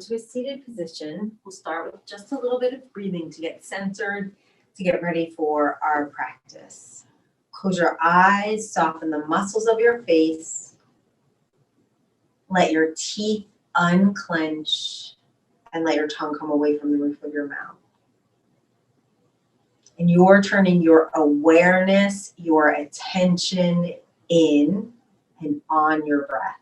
into a seated position. We'll start with just a little bit of breathing to get centered, to get ready for our practice. Close your eyes, soften the muscles of your face. Let your teeth unclench and let your tongue come away from the roof of your mouth. And you're turning your awareness, your attention in and on your breath.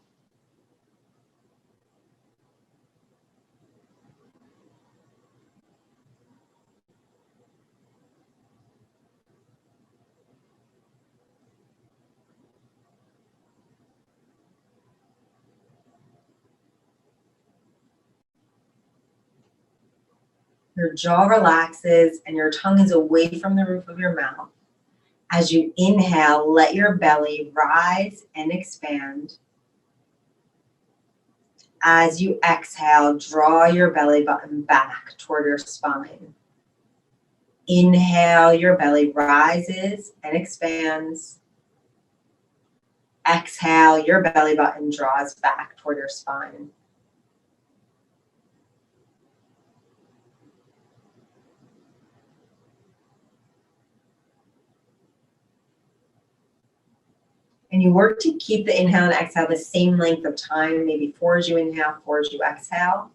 Your jaw relaxes and your tongue is away from the roof of your mouth. As you inhale, let your belly rise and expand. As you exhale, draw your belly button back toward your spine. Inhale, your belly rises and expands. Exhale, your belly button draws back toward your spine. And you work to keep the inhale and exhale the same length of time, maybe 4 as you inhale, 4 as you exhale.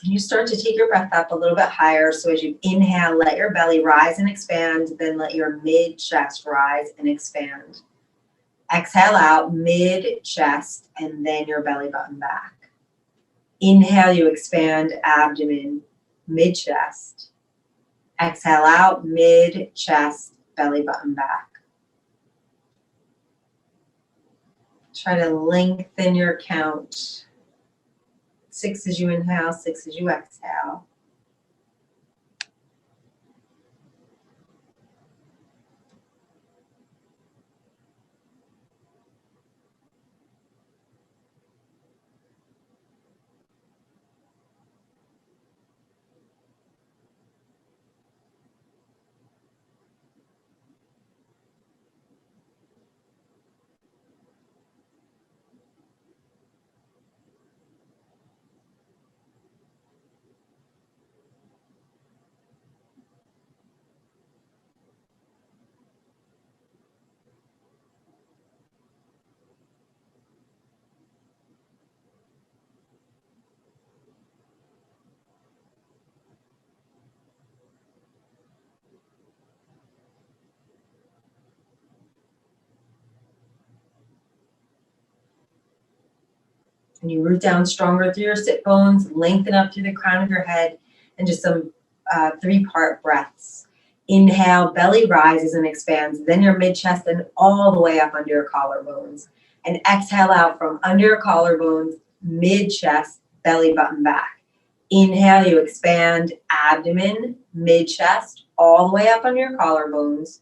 You start to take your breath up a little bit higher. So as you inhale, let your belly rise and expand, then let your mid-chest rise and expand. Exhale out, mid-chest, and then your belly button back. Inhale, you expand abdomen, mid-chest. Exhale out, mid-chest, belly button back. Try to lengthen your count. 6 as you inhale, 6 as you exhale. And you root down stronger through your sit bones, lengthen up through the crown of your head, and just some 3-part breaths. Inhale, belly rises and expands, then your mid-chest and all the way up under your collarbones. And exhale out from under your collarbones, mid-chest, belly button back. Inhale, you expand abdomen, mid-chest, all the way up under your collarbones.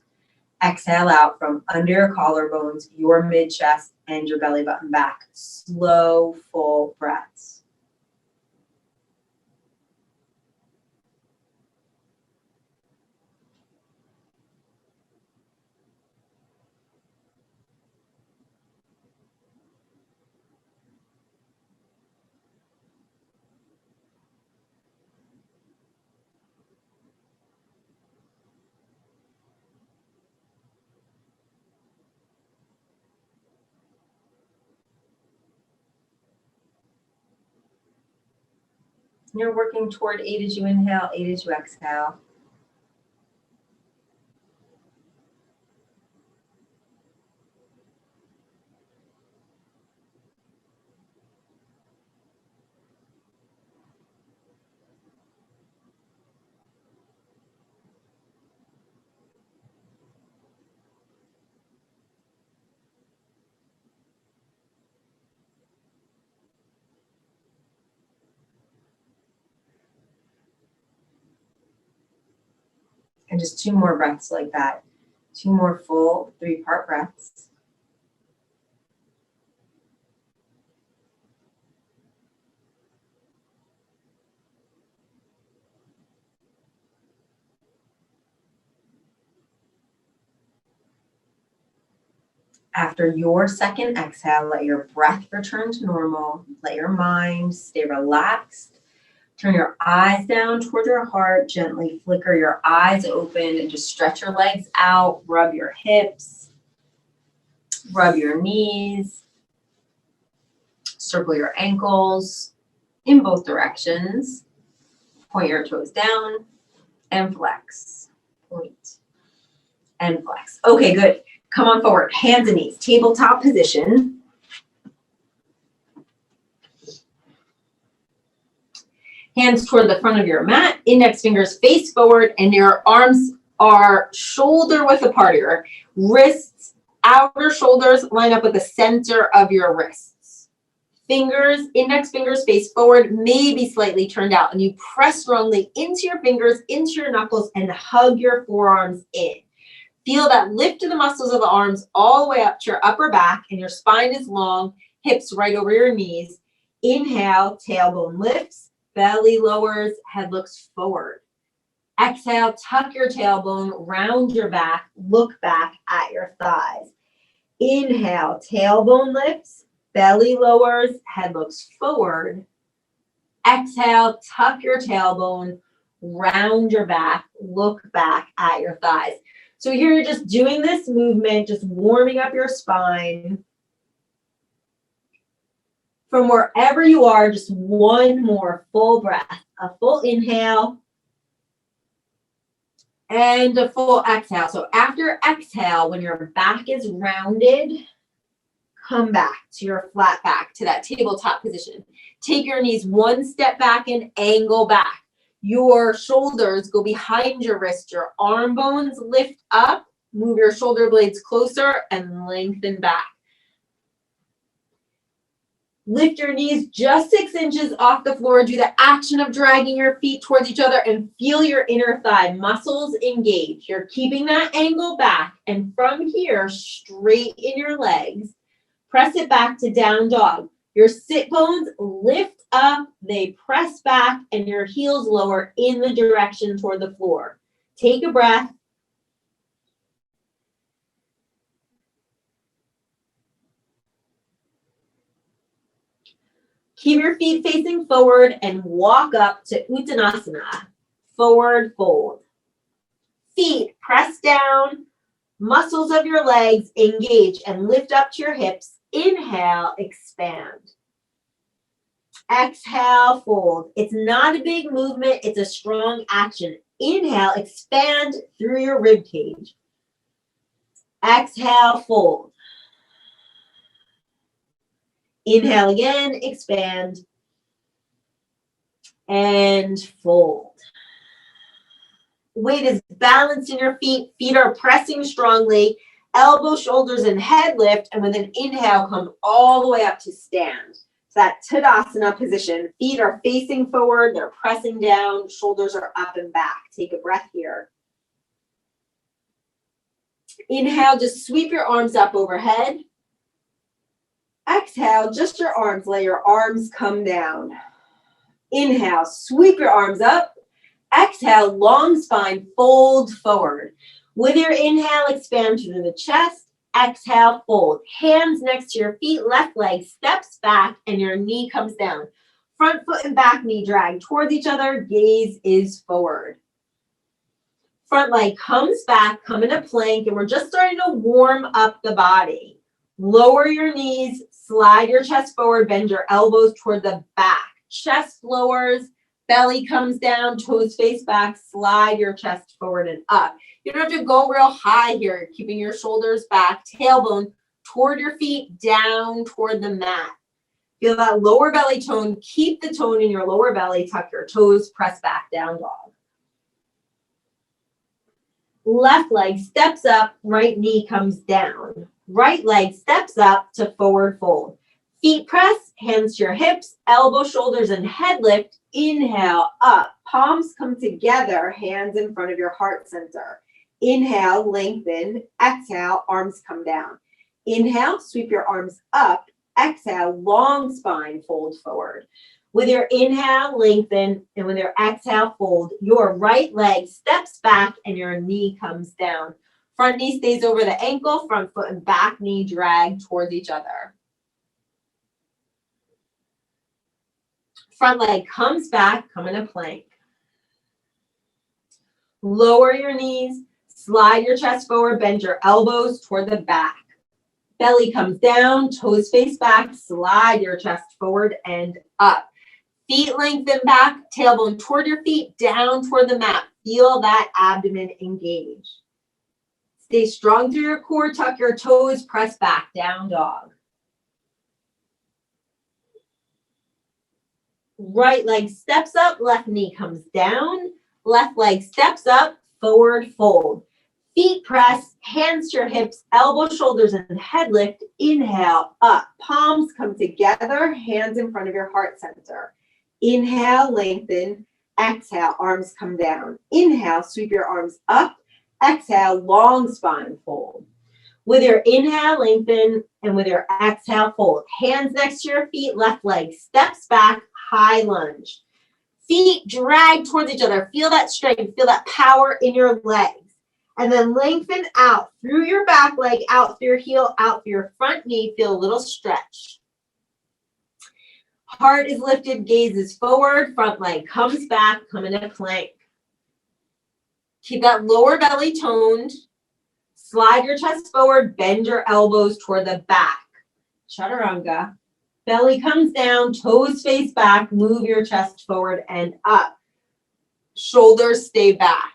Exhale out from under your collarbones, your mid-chest, and your belly button back. Slow, full breaths. You're working toward 8 as you inhale, 8 as you exhale. And just 2 more breaths like that. 2 more full 3-part breaths. After your second exhale, let your breath return to normal. Let your mind stay relaxed. Turn your eyes down toward your heart. Gently flicker your eyes open and just stretch your legs out. Rub your hips. Rub your knees. Circle your ankles in both directions. Point your toes down and flex. Point and flex. Okay, good. Come on forward. Hands and knees. Tabletop position. Hands toward the front of your mat. Index fingers face forward and your arms are shoulder width apart. Your wrists, outer shoulders line up with the center of your wrists. Fingers, index fingers face forward, maybe slightly turned out. And you press strongly into your fingers, into your knuckles, and hug your forearms in. Feel that lift to the muscles of the arms all the way up to your upper back, and your spine is long, hips right over your knees. Inhale, tailbone lifts, belly lowers, head looks forward. Exhale, tuck your tailbone, round your back, look back at your thighs. Inhale, tailbone lifts, belly lowers, head looks forward. Exhale, tuck your tailbone, round your back, look back at your thighs. So here you're just doing this movement, just warming up your spine. From wherever you are, just one more full breath. A full inhale and a full exhale. So after exhale, when your back is rounded, come back to your flat back, to that tabletop position. Take your knees one step back and angle back. Your shoulders go behind your wrist. Your arm bones lift up. Move your shoulder blades closer and lengthen back. Lift your knees just 6 inches off the floor. Do the action of dragging your feet towards each other and feel your inner thigh muscles engage. You're keeping that angle back. And from here, straighten your legs. Press it back to down dog. Your sit bones lift up, they press back, and your heels lower in the direction toward the floor. Take a breath. Keep your feet facing forward and walk up to Uttanasana, forward fold. Feet press down, muscles of your legs engage and lift up to your hips. Inhale, expand. Exhale, fold. It's not a big movement, it's a strong action. Inhale, expand through your rib cage. Exhale, fold. Inhale again, expand. And fold. Weight is balanced in your feet. Feet are pressing strongly. Elbows, shoulders, and head lift. And with an inhale, come all the way up to stand. So that Tadasana position. Feet are facing forward. They're pressing down. Shoulders are up and back. Take a breath here. Inhale, just sweep your arms up overhead. Exhale, just your arms. Let your arms come down. Inhale, sweep your arms up. Exhale, long spine, fold forward. With your inhale, expand through the chest. Exhale, fold. Hands next to your feet, left leg steps back, and your knee comes down. Front foot and back knee drag towards each other. Gaze is forward. Front leg comes back, come into plank, and we're just starting to warm up the body. Lower your knees, slide your chest forward, bend your elbows toward the back. Chest lowers, belly comes down, toes face back, slide your chest forward and up. You don't have to go real high here, keeping your shoulders back, tailbone toward your feet, down toward the mat. Feel that lower belly tone. Keep the tone in your lower belly. Tuck your toes, press back, down dog. Left leg steps up, right knee comes down. Right leg steps up to forward fold. Feet press, hands to your hips, elbow, shoulders, and head lift. Inhale, up. Palms come together, hands in front of your heart center. Inhale, lengthen. Exhale, arms come down. Inhale, sweep your arms up. Exhale, long spine, fold forward. With your inhale, lengthen, and with your exhale, fold. Your right leg steps back and your knee comes down. Front knee stays over the ankle, front foot and back knee drag towards each other. Front leg comes back, come in a plank. Lower your knees, slide your chest forward, bend your elbows toward the back. Belly comes down, toes face back, slide your chest forward and up. Feet lengthen back, tailbone toward your feet, down toward the mat. Feel that abdomen engage. Stay strong through your core, tuck your toes, press back, down dog. Right leg steps up, left knee comes down, left leg steps up, forward fold. Feet press, hands to your hips, elbow, shoulders, and head lift. Inhale, up. Palms come together, hands in front of your heart center. Inhale, lengthen. Exhale, arms come down. Inhale, sweep your arms up. Exhale, long spine fold. With your inhale, lengthen, and with your exhale, fold. Hands next to your feet, left leg steps back, high lunge. Feet drag towards each other. Feel that strength, feel that power in your legs. And then lengthen out through your back leg, out through your heel, out through your front knee. Feel a little stretch. Heart is lifted, gaze is forward, front leg comes back, come in a plank. Keep that lower belly toned. Slide your chest forward, bend your elbows toward the back. Chaturanga. Belly comes down, toes face back, move your chest forward and up. Shoulders stay back.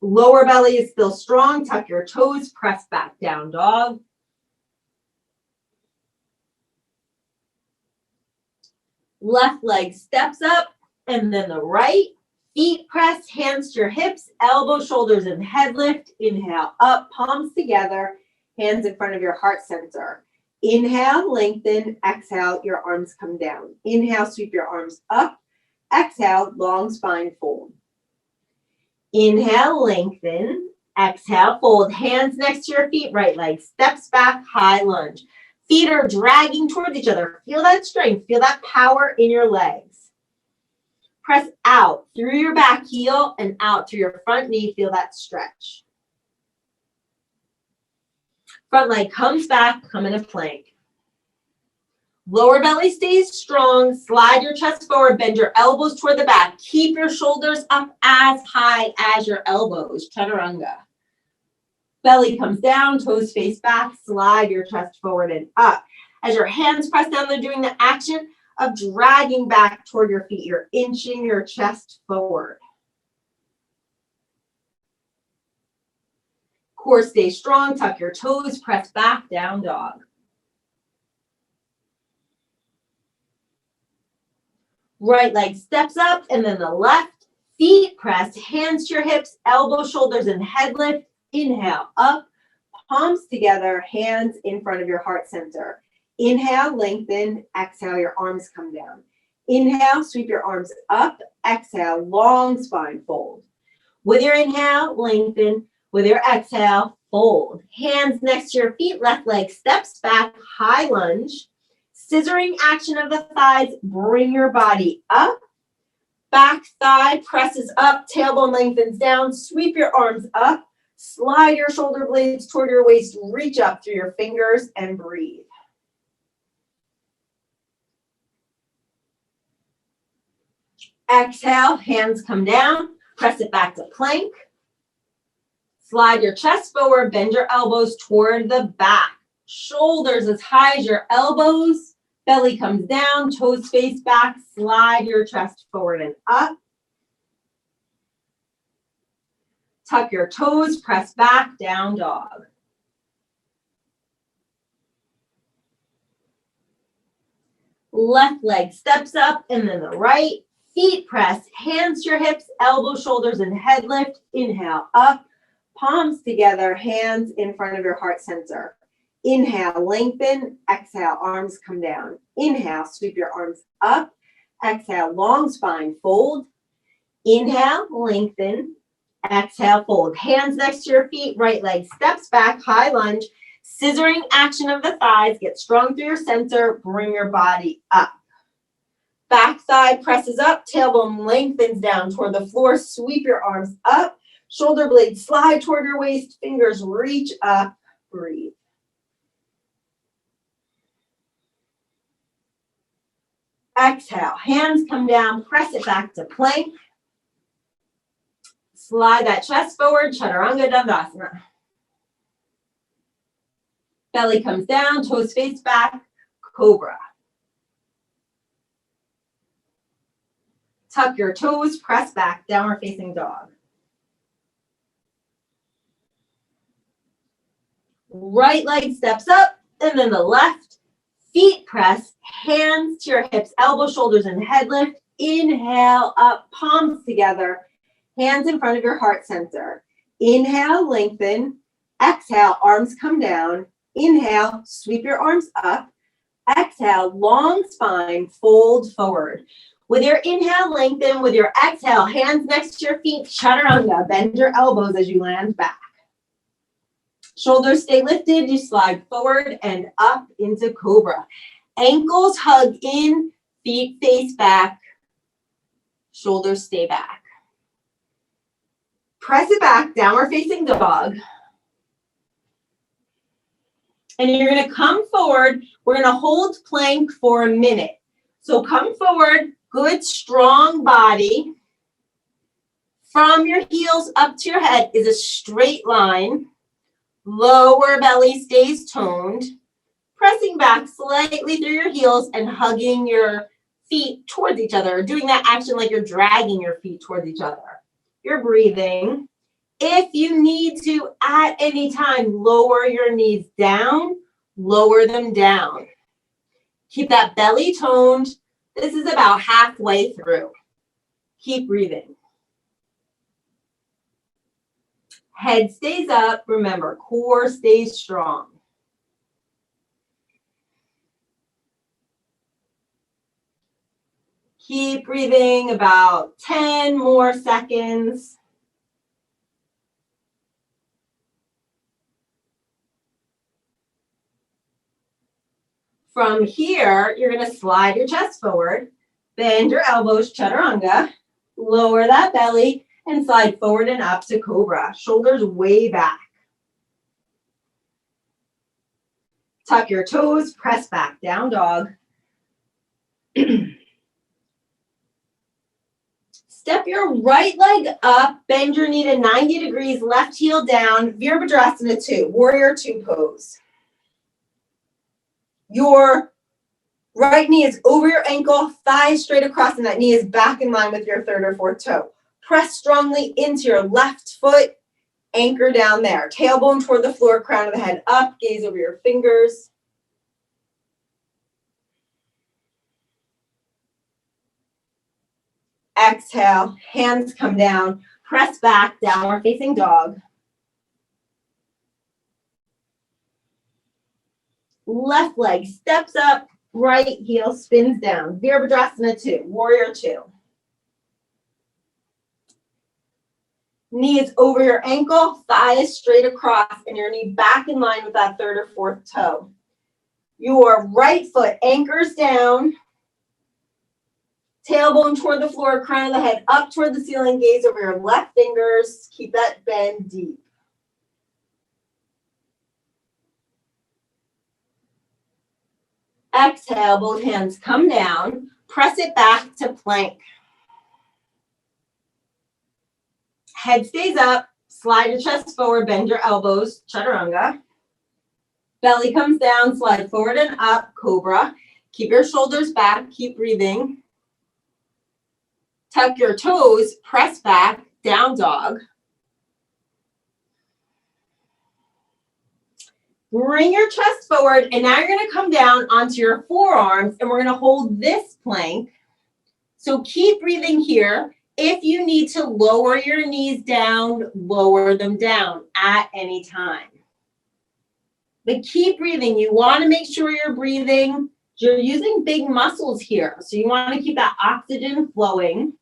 Lower belly is still strong. Tuck your toes, press back, down dog. Left leg steps up and then the right. Feet press, hands to your hips, elbow, shoulders, and head lift. Inhale, up, palms together, hands in front of your heart center. Inhale, lengthen. Exhale, your arms come down. Inhale, sweep your arms up. Exhale, long spine fold. Inhale, lengthen. Exhale, fold. Hands next to your feet, right leg steps back, high lunge. Feet are dragging towards each other. Feel that strength, feel that power in your legs. Press out through your back heel and out through your front knee. Feel that stretch. Front leg comes back, come in a plank. Lower belly stays strong. Slide your chest forward, bend your elbows toward the back. Keep your shoulders up as high as your elbows. Chaturanga. Belly comes down, toes face back, slide your chest forward and up. As your hands press down, they're doing the action of dragging back toward your feet. You're inching your chest forward. Core stays strong, tuck your toes, press back, down dog. Right leg steps up and then the left. Feet press, hands to your hips, elbow, shoulders, and head lift. Inhale, up, palms together, hands in front of your heart center. Inhale, lengthen. Exhale, your arms come down. Inhale, sweep your arms up. Exhale, long spine fold. With your inhale, lengthen. With your exhale, fold. Hands next to your feet, left leg steps back, high lunge. Scissoring action of the thighs, bring your body up. Back thigh presses up, tailbone lengthens down. Sweep your arms up. Slide your shoulder blades toward your waist. Reach up through your fingers and breathe. Exhale, hands come down. Press it back to plank. Slide your chest forward, bend your elbows toward the back. Shoulders as high as your elbows. Belly comes down, toes face back. Slide your chest forward and up. Tuck your toes, press back, down dog. Left leg steps up and then the right. Feet press, hands to your hips, elbows, shoulders, and head lift. Inhale, up, palms together, hands in front of your heart center. Inhale, lengthen. Exhale, arms come down. Inhale, sweep your arms up. Exhale, long spine, fold. Inhale, lengthen. Exhale, fold. Hands next to your feet, right leg steps back, high lunge. Scissoring action of the thighs. Get strong through your center. Bring your body up. Back thigh presses up. Tailbone lengthens down toward the floor. Sweep your arms up. Shoulder blades slide toward your waist. Fingers reach up. Breathe. Exhale. Hands come down. Press it back to plank. Slide that chest forward. Chaturanga Dandasana. Belly comes down. Toes face back. Cobra. Tuck your toes. Press back. Downward facing dog. Right leg steps up, and then the left. Feet press, hands to your hips, elbow, shoulders, and head lift. Inhale up, palms together, hands in front of your heart center. Inhale, lengthen. Exhale, arms come down. Inhale, sweep your arms up. Exhale, long spine, fold forward. With your inhale, lengthen. With your exhale, hands next to your feet, chaturanga. Bend your elbows as you land back. Shoulders stay lifted. You slide forward and up into cobra. Ankles hug in, feet face back. Shoulders stay back. Press it back, downward facing dog. And you're going to come forward. We're going to hold plank for a minute. So come forward, good strong body. From your heels up to your head is a straight line. Lower belly stays toned. Pressing back slightly through your heels and hugging your feet towards each other. Doing that action like you're dragging your feet towards each other. You're breathing. If you need to, at any time, lower your knees down. Lower them down. Keep that belly toned. This is about halfway through. Keep breathing. Head stays up. Remember, core stays strong. Keep breathing about 10 more seconds. From here, you're going to slide your chest forward, bend your elbows, chaturanga, lower that belly, and slide forward and up to cobra. Shoulders way back. Tuck your toes, press back, down dog. Step your right leg up, bend your knee to 90 degrees, left heel down, Virabhadrasana 2, warrior 2 pose. Your right knee is over your ankle, thighs straight across, and that knee is back in line with your third or fourth toe. Press strongly into your left foot, anchor down there. Tailbone toward the floor, crown of the head up, gaze over your fingers. Exhale, hands come down, press back, downward facing dog. Left leg steps up, right heel spins down. Virabhadrasana 2, warrior 2. Knee is over your ankle, thigh is straight across, and your knee back in line with that third or fourth toe. Your right foot anchors down, tailbone toward the floor, crown of the head up toward the ceiling, gaze over your left fingers. Keep that bend deep. Exhale, both hands come down. Press it back to plank. Head stays up. Slide your chest forward, bend your elbows, chaturanga. Belly comes down, slide forward and up, cobra. Keep your shoulders back, keep breathing. Tuck your toes, press back, down dog. Bring your chest forward, and now you're going to come down onto your forearms, and we're going to hold this plank. So keep breathing here. If you need to lower your knees down, lower them down at any time. But keep breathing. You want to make sure you're breathing. You're using big muscles here. So you want to keep that oxygen flowing.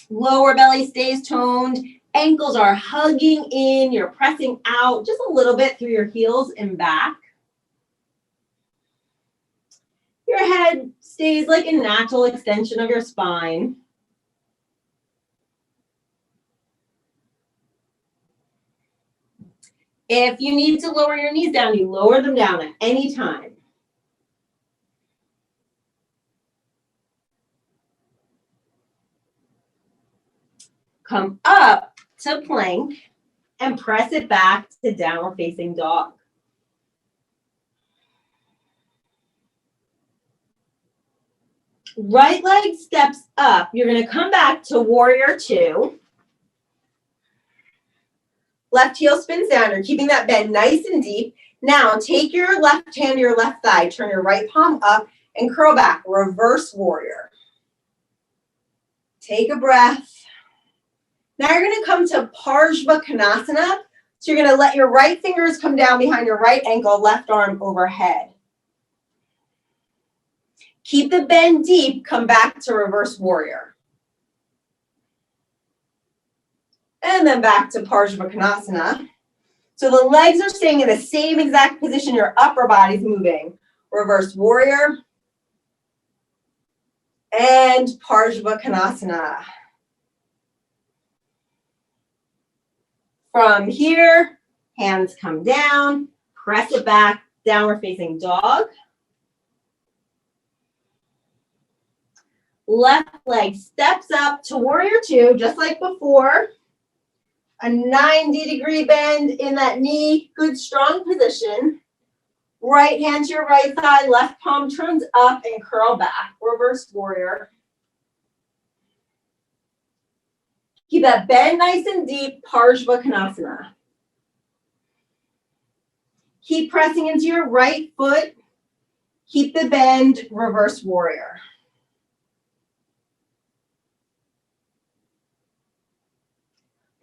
Lower belly stays toned. Ankles are hugging in. You're pressing out just a little bit through your heels and back. Your head stays like a natural extension of your spine. If you need to lower your knees down, you lower them down at any time. Come up to plank and press it back to downward facing dog. Right leg steps up. You're going to come back to warrior two. Left heel spins down. You're keeping that bend nice and deep. Now take your left hand to your left thigh. Turn your right palm up and curl back. Reverse warrior. Take a breath. Now you're going to come to Parshva Konasana. So you're going to let your right fingers come down behind your right ankle, left arm overhead. Keep the bend deep. Come back to reverse warrior. And then back to Parshva Konasana. So the legs are staying in the same exact position. Your upper body's moving. Reverse warrior. And Parshva Konasana. From here, hands come down. Press it back. Downward facing dog. Left leg steps up to warrior two, just like before. A 90-degree bend in that knee, good strong position. Right hand to your right thigh, left palm turns up and curl back. Reverse warrior. Keep that bend nice and deep, Parshva Konasana. Keep pressing into your right foot. Keep the bend, reverse warrior.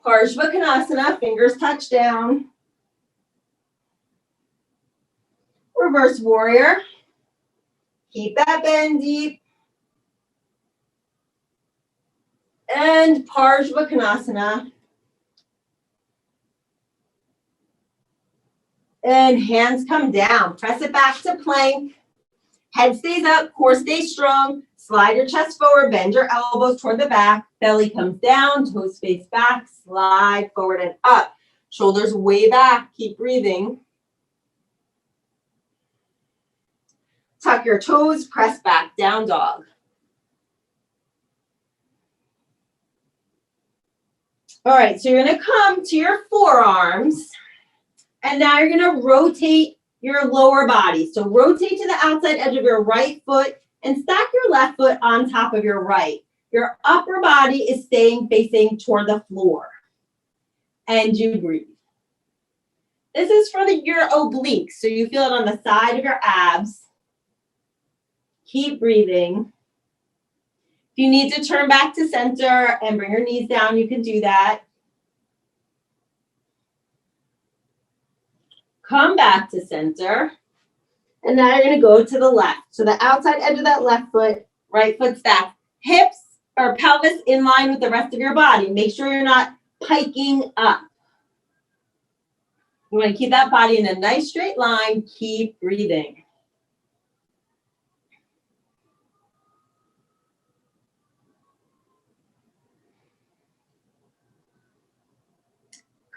Parshva Konasana, fingers touch down. Reverse warrior. Keep that bend deep. And Parshva Konasana. And hands come down. Press it back to plank. Head stays up, core stays strong. Slide your chest forward, bend your elbows toward the back. Belly comes down, toes face back, slide forward and up. Shoulders way back, keep breathing. Tuck your toes, press back, down dog. All right, so you're gonna come to your forearms, and now you're gonna rotate your lower body. So rotate to the outside edge of your right foot and stack your left foot on top of your right. Your upper body is staying facing toward the floor. And you breathe. This is for your obliques, so you feel it on the side of your abs. Keep breathing. If you need to turn back to center and bring your knees down, you can do that. Come back to center. And now you're going to go to the left. So the outside edge of that left foot, right foot stacked. Hips or pelvis in line with the rest of your body. Make sure you're not piking up. You want to keep that body in a nice straight line. Keep breathing.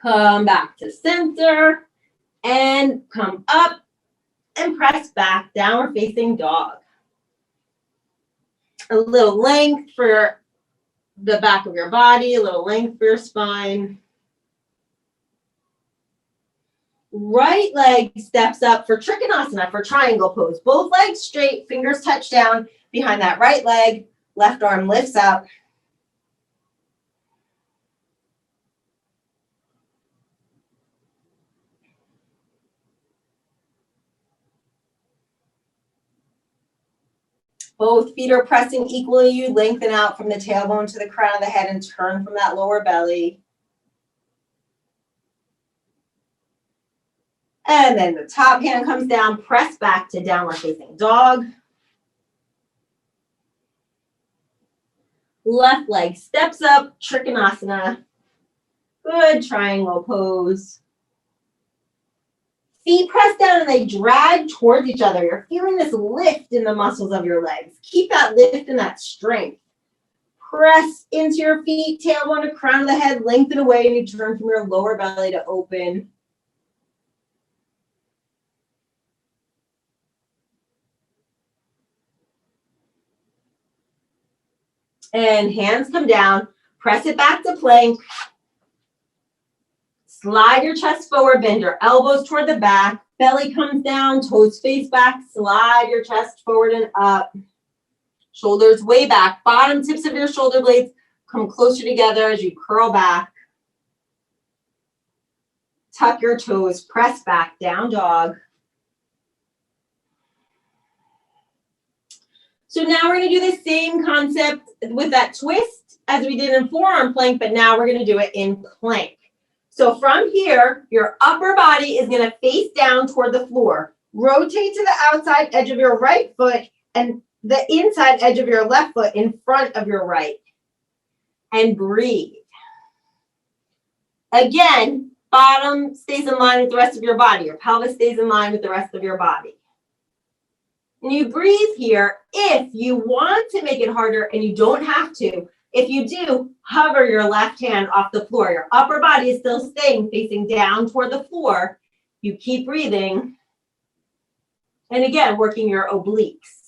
Come back to center and come up and press back, downward facing dog. A little length for the back of your body, a little length for your spine. Right leg steps up for Trikonasana, for triangle pose. Both legs straight, fingers touch down behind that right leg. Left arm lifts up. Both feet are pressing equally. You lengthen out from the tailbone to the crown of the head and turn from that lower belly. And then the top hand comes down, press back to downward facing dog. Left leg steps up, Trikonasana. Good triangle pose. Feet press down and they drag towards each other. You're feeling this lift in the muscles of your legs. Keep that lift and that strength. Press into your feet, tailbone to crown of the head, lengthen away, and you turn from your lower belly to open. And hands come down, press it back to plank. Slide your chest forward, bend your elbows toward the back. Belly comes down, toes face back. Slide your chest forward and up. Shoulders way back. Bottom tips of your shoulder blades come closer together as you curl back. Tuck your toes, press back, down dog. So now we're going to do the same concept with that twist as we did in forearm plank, but now we're going to do it in plank. So from here, your upper body is going to face down toward the floor. Rotate to the outside edge of your right foot and the inside edge of your left foot in front of your right. And breathe. Again, bottom stays in line with the rest of your body. Your pelvis stays in line with the rest of your body. And you breathe here. If you want to make it harder, and you don't have to, if you do, hover your left hand off the floor. Your upper body is still staying facing down toward the floor. You keep breathing. And again, working your obliques.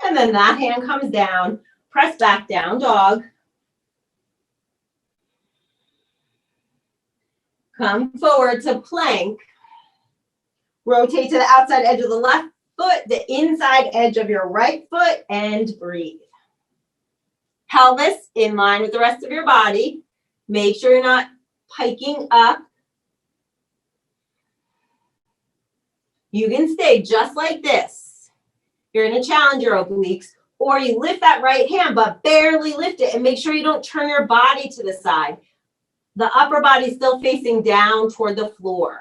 And then that hand comes down. Press back, down dog. Come forward to plank. Rotate to the outside edge of the left foot, the inside edge of your right foot, and breathe. Pelvis in line with the rest of your body. Make sure you're not piking up. You can stay just like this. You're going to challenge your obliques, or you lift that right hand, but barely lift it, and make sure you don't turn your body to the side. The upper body is still facing down toward the floor.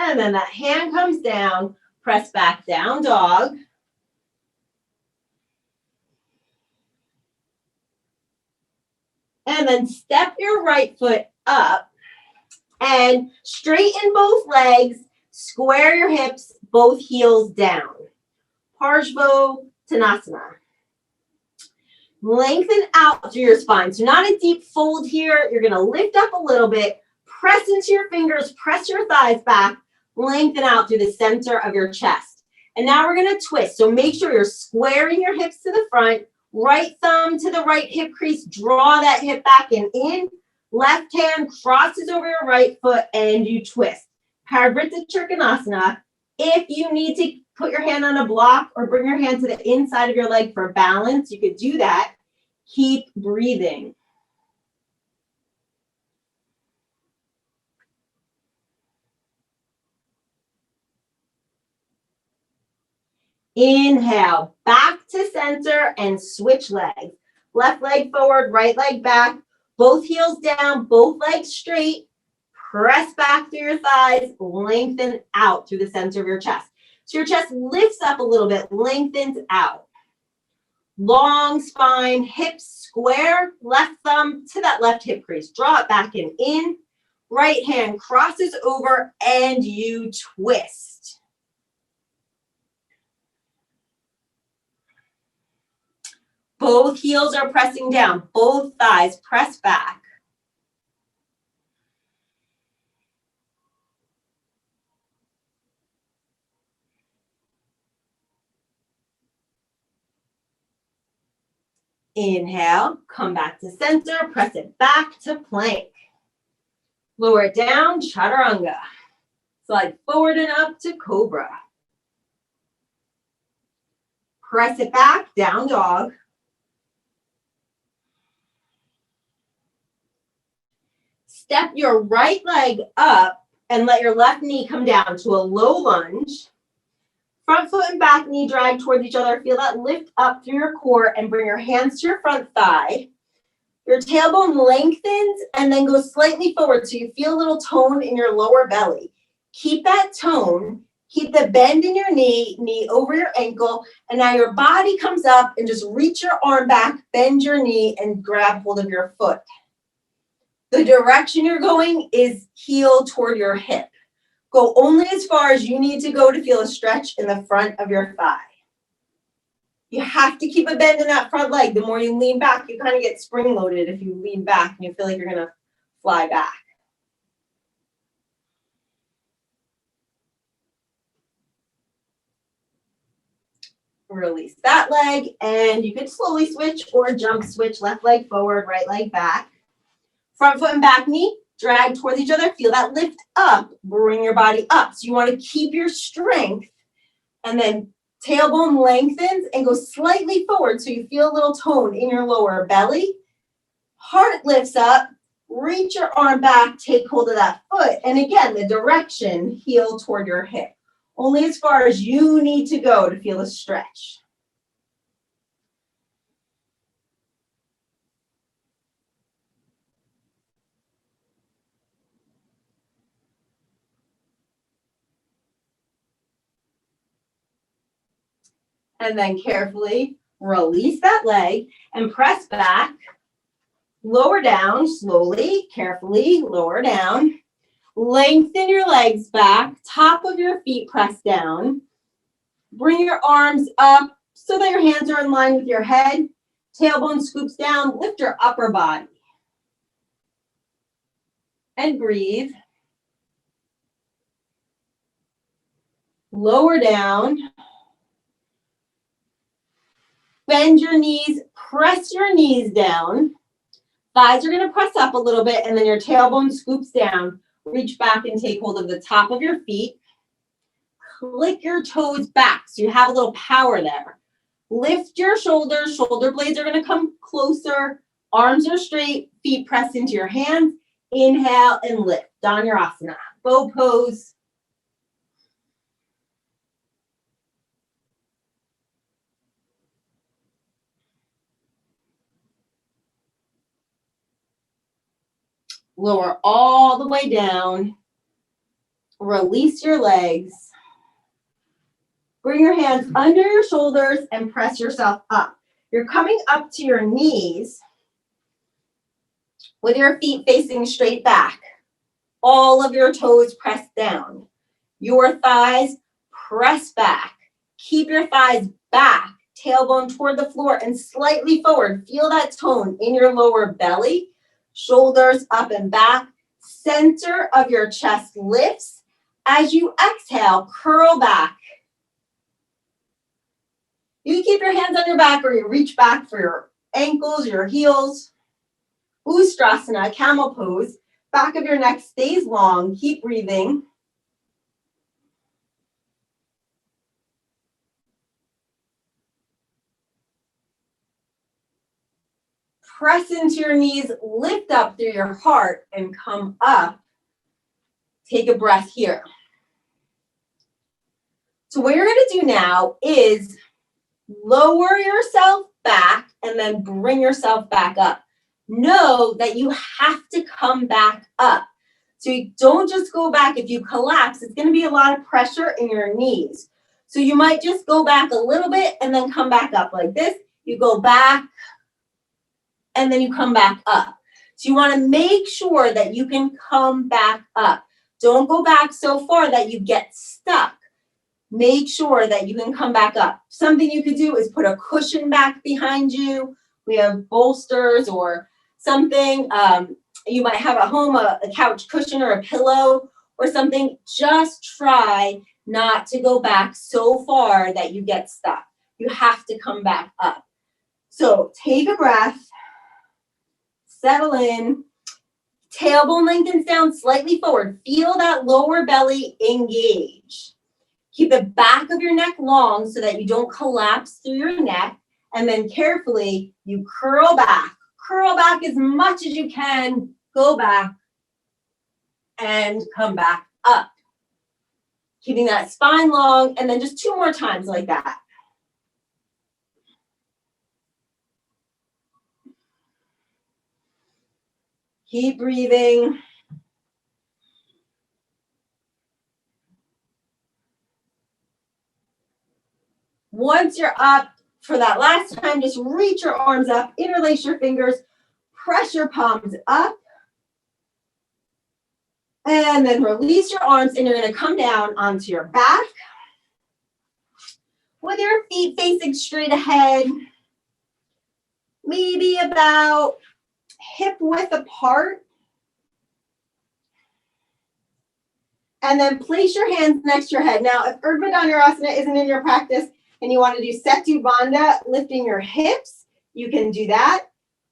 And then that hand comes down, press back, down dog. And then step your right foot up and straighten both legs, square your hips, both heels down. Parshvottanasana. Lengthen out through your spine. So not a deep fold here. You're going to lift up a little bit, press into your fingers, press your thighs back, lengthen out through the center of your chest. And now we're going to twist. So make sure you're squaring your hips to the front, right thumb to the right hip crease, draw that hip back and in. Left hand crosses over your right foot and you twist. Parivrtta Trikonasana. If you need to put your hand on a block or bring your hand to the inside of your leg for balance, you could do that. Keep breathing. Inhale, back to center and switch legs. Left leg forward, right leg back. Both heels down, both legs straight. Press back through your thighs, lengthen out through the center of your chest. So your chest lifts up a little bit, lengthens out. Long spine, hips square, left thumb to that left hip crease. Draw it back and in. Right hand crosses over and you twist. Both heels are pressing down. Both thighs press back. Inhale, come back to center, press it back to plank. Lower it down, chaturanga. Slide forward and up to cobra. Press it back, down dog. step your right leg up and let your left knee come down to a low lunge. Front foot and back knee drag towards each other. Feel that lift up through your core and bring your hands to your front thigh. Your tailbone lengthens and then goes slightly forward so you feel a little tone in your lower belly. Keep that tone. Keep the bend in your knee over your ankle, and now your body comes up and just reach your arm back, bend your knee, and grab hold of your foot. The direction you're going is heel toward your hip. Go only as far as you need to go to feel a stretch in the front of your thigh. You have to keep a bend in that front leg. The more you lean back, you kind of get spring-loaded if you lean back and you feel like you're going to fly back. Release that leg, and you can slowly switch or jump switch, left leg forward, right leg back. Front foot and back knee drag towards each other. Feel that lift up, bring your body up. So you want to keep your strength, and then tailbone lengthens and goes slightly forward so you feel a little tone in your lower belly. Heart lifts up, reach your arm back, take hold of that foot. And again, the direction, heel toward your hip. Only as far as you need to go to feel a stretch. And then carefully release that leg and press back. Lower down slowly, carefully, lower down. Lengthen your legs back, top of your feet press down. Bring your arms up so that your hands are in line with your head. Tailbone scoops down, lift your upper body. And breathe. Lower down. Bend your knees, press your knees down. Thighs are going to press up a little bit, and then your tailbone scoops down. Reach back and take hold of the top of your feet. Click your toes back so you have a little power there. Lift your shoulders. Shoulder blades are going to come closer. Arms are straight. Feet press into your hands. Inhale and lift. Dhanurasana. Bow pose. Lower all the way down. Release your legs. Bring your hands under your shoulders and press yourself up. You're coming up to your knees with your feet facing straight back. All of your toes pressed down. Your thighs press back. Keep your thighs back, tailbone toward the floor and slightly forward. Feel that tone in your lower belly. Shoulders up and back. Center of your chest lifts. As you exhale, curl back. You can keep your hands on your back or you reach back for your ankles, your heels. Ustrasana, camel pose. Back of your neck stays long. Keep breathing. Press into your knees, lift up through your heart and come up. Take a breath here. So what you're going to do now is lower yourself back and then bring yourself back up. Know that you have to come back up. So you don't just go back. If you collapse, it's going to be a lot of pressure in your knees. So you might just go back a little bit and then come back up like this. You go back and then you come back up. So you want to make sure that you can come back up. Don't go back so far that you get stuck. Make sure that you can come back up. Something you could do is put a cushion back behind you. We have bolsters or something. You might have at home a couch cushion or a pillow or something. Just try not to go back so far that you get stuck. You have to come back up. So take a breath. Settle in. Tailbone lengthens down slightly forward. Feel that lower belly engage. Keep the back of your neck long so that you don't collapse through your neck. And then carefully, you curl back. Curl back as much as you can. Go back. and come back up. Keeping that spine long, and then just 2 more times like that. Keep breathing. Once you're up for that last time, just reach your arms up, interlace your fingers, press your palms up, and then release your arms, and you're going to come down onto your back with your feet facing straight ahead, maybe about hip width apart. And then place your hands next to your head. Now, if Urdhva Dhanurasana isn't in your practice and you want to do Setu Bandha, lifting your hips, you can do that.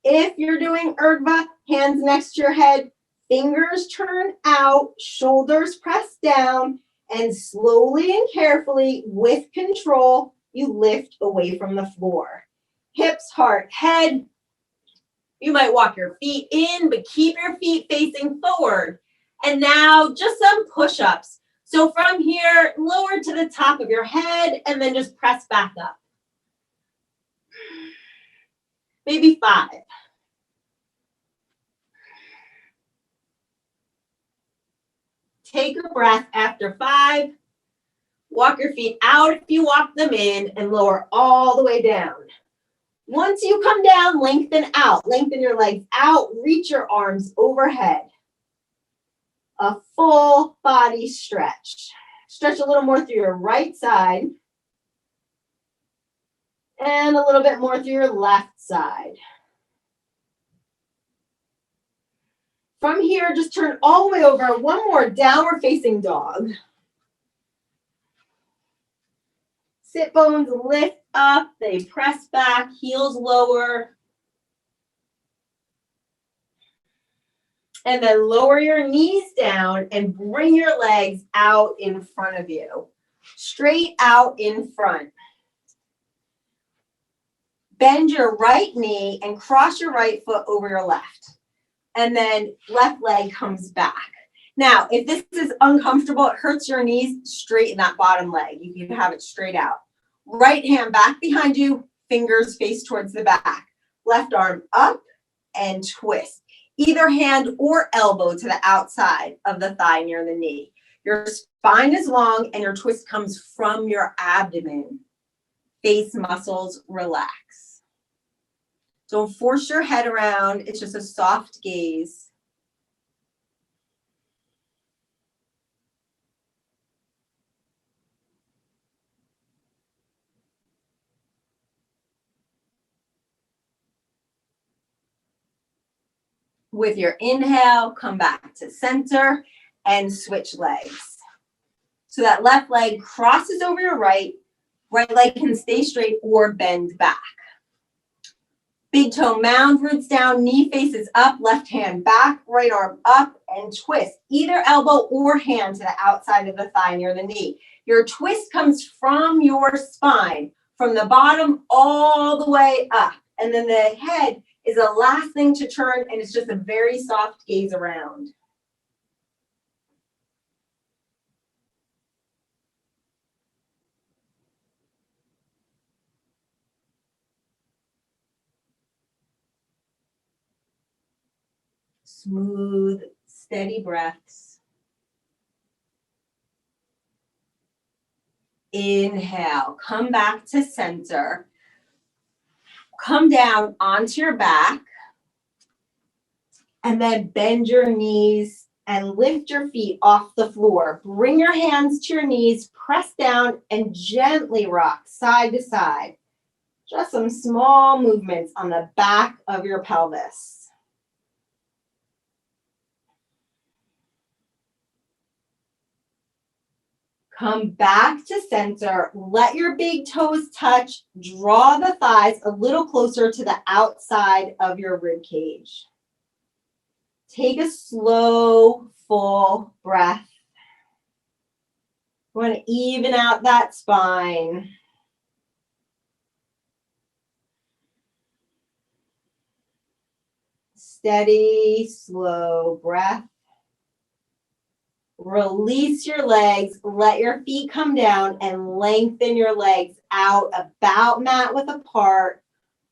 If you're doing Urdhva, hands next to your head, fingers turn out, shoulders press down, and slowly and carefully, with control, you lift away from the floor. Hips, heart, head. You might walk your feet in, but keep your feet facing forward. And now just some push-ups. So from here, lower to the top of your head and then just press back up. Maybe 5. Take a breath after 5. Walk your feet out if you walk them in and lower all the way down. Once you come down, lengthen out. Lengthen your legs out. Reach your arms overhead. A full body stretch. Stretch a little more through your right side and a little bit more through your left side. From here, just turn all the way over. One more downward facing dog. Sit bones lift up, they press back, heels lower. And then lower your knees down and bring your legs out in front of you. Straight out in front. Bend your right knee and cross your right foot over your left. And then left leg comes back. Now, if this is uncomfortable, it hurts your knees, straighten that bottom leg. You can have it straight out. Right hand back behind you, fingers face towards the back. Left arm up and twist. Either hand or elbow to the outside of the thigh near the knee. Your spine is long and your twist comes from your abdomen. Face muscles relax. Don't force your head around. It's just a soft gaze. With your inhale, come back to center and switch legs. So that left leg crosses over your right. Right leg can stay straight or bend back. Big toe mound, roots down, knee faces up, left hand back, right arm up, and twist. Either elbow or hand to the outside of the thigh near the knee. Your twist comes from your spine, from the bottom all the way up. And then the head is the last thing to turn, and it's just a very soft gaze around. Smooth, steady breaths. Inhale, come back to center. Come down onto your back. And then bend your knees and lift your feet off the floor. Bring your hands to your knees, press down, and gently rock side to side. Just some small movements on the back of your pelvis. Come back to center. Let your big toes touch. Draw the thighs a little closer to the outside of your rib cage. Take a slow, full breath. You want to even out that spine. Steady, slow breath. Release your legs, let your feet come down and lengthen your legs out about mat width apart.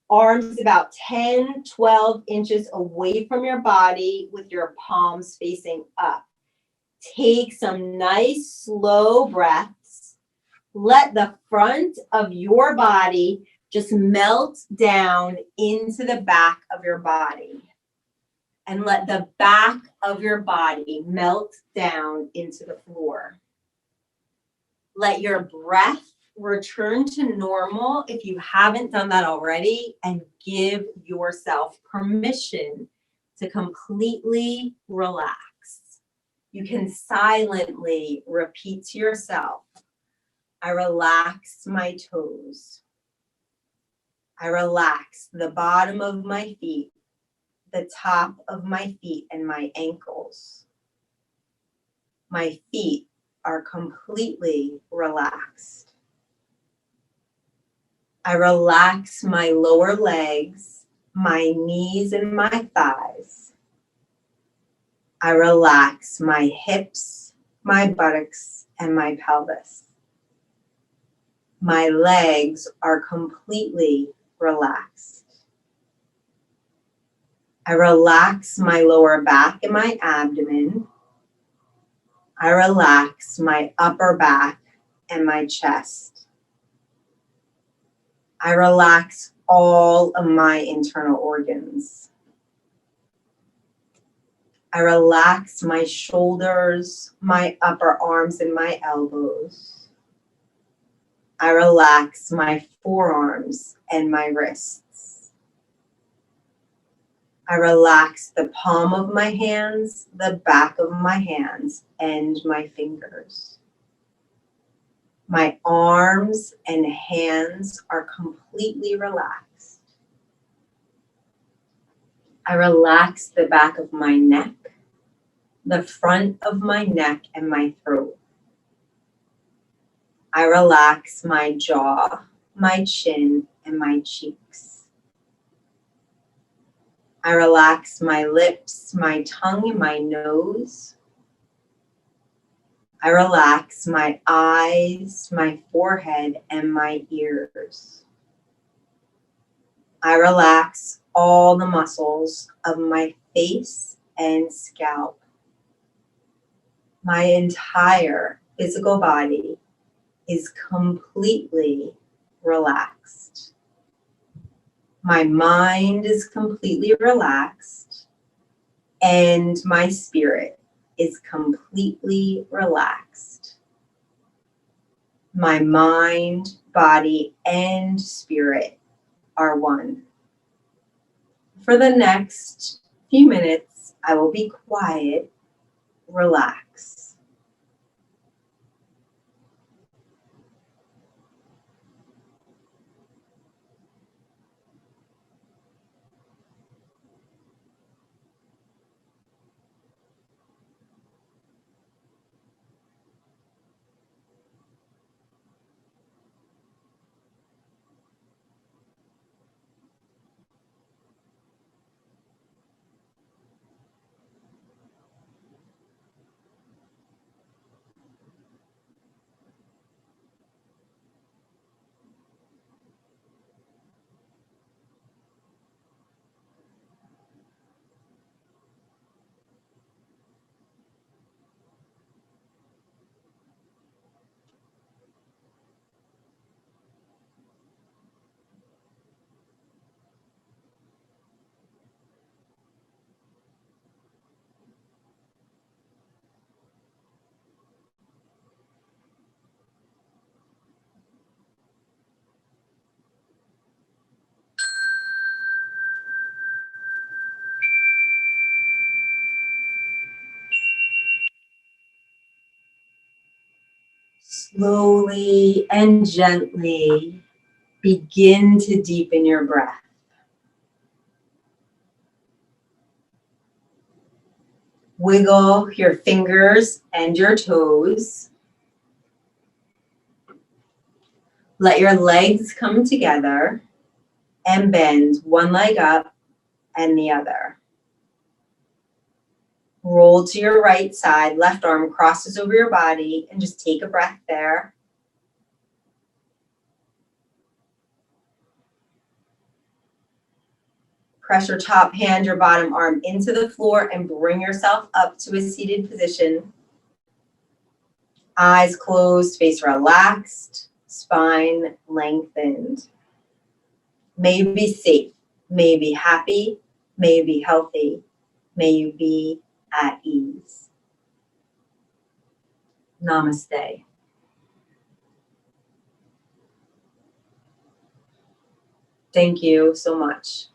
Arms about 10, 12 inches away from your body with your palms facing up. Take some nice slow breaths. Let the front of your body just melt down into the back of your body. And let the back of your body melt down into the floor. Let your breath return to normal if you haven't done that already, and give yourself permission to completely relax. You can silently repeat to yourself, I relax my toes. I relax the bottom of my feet, the top of my feet and my ankles. My feet are completely relaxed. I relax my lower legs, my knees and my thighs. I relax my hips, my buttocks, and my pelvis. My legs are completely relaxed. I relax my lower back and my abdomen. I relax my upper back and my chest. I relax all of my internal organs. I relax my shoulders, my upper arms, and my elbows. I relax my forearms and my wrists. I relax the palm of my hands, the back of my hands, and my fingers. My arms and hands are completely relaxed. I relax the back of my neck, the front of my neck, and my throat. I relax my jaw, my chin, and my cheeks. I relax my lips, my tongue, and my nose. I relax my eyes, my forehead, and my ears. I relax all the muscles of my face and scalp. My entire physical body is completely relaxed. My mind is completely relaxed, and my spirit is completely relaxed. My mind, body, and spirit are one. For the next few minutes, I will be quiet, relax. Slowly and gently begin to deepen your breath. Wiggle your fingers and your toes. Let your legs come together and bend one leg up and the other. Roll to your right side, left arm crosses over your body, and just take a breath there. Press your top hand, your bottom arm into the floor and bring yourself up to a seated position. Eyes closed, face relaxed, spine lengthened. May you be safe, may you be happy, may you be healthy, may you be at ease. Namaste. Thank you so much.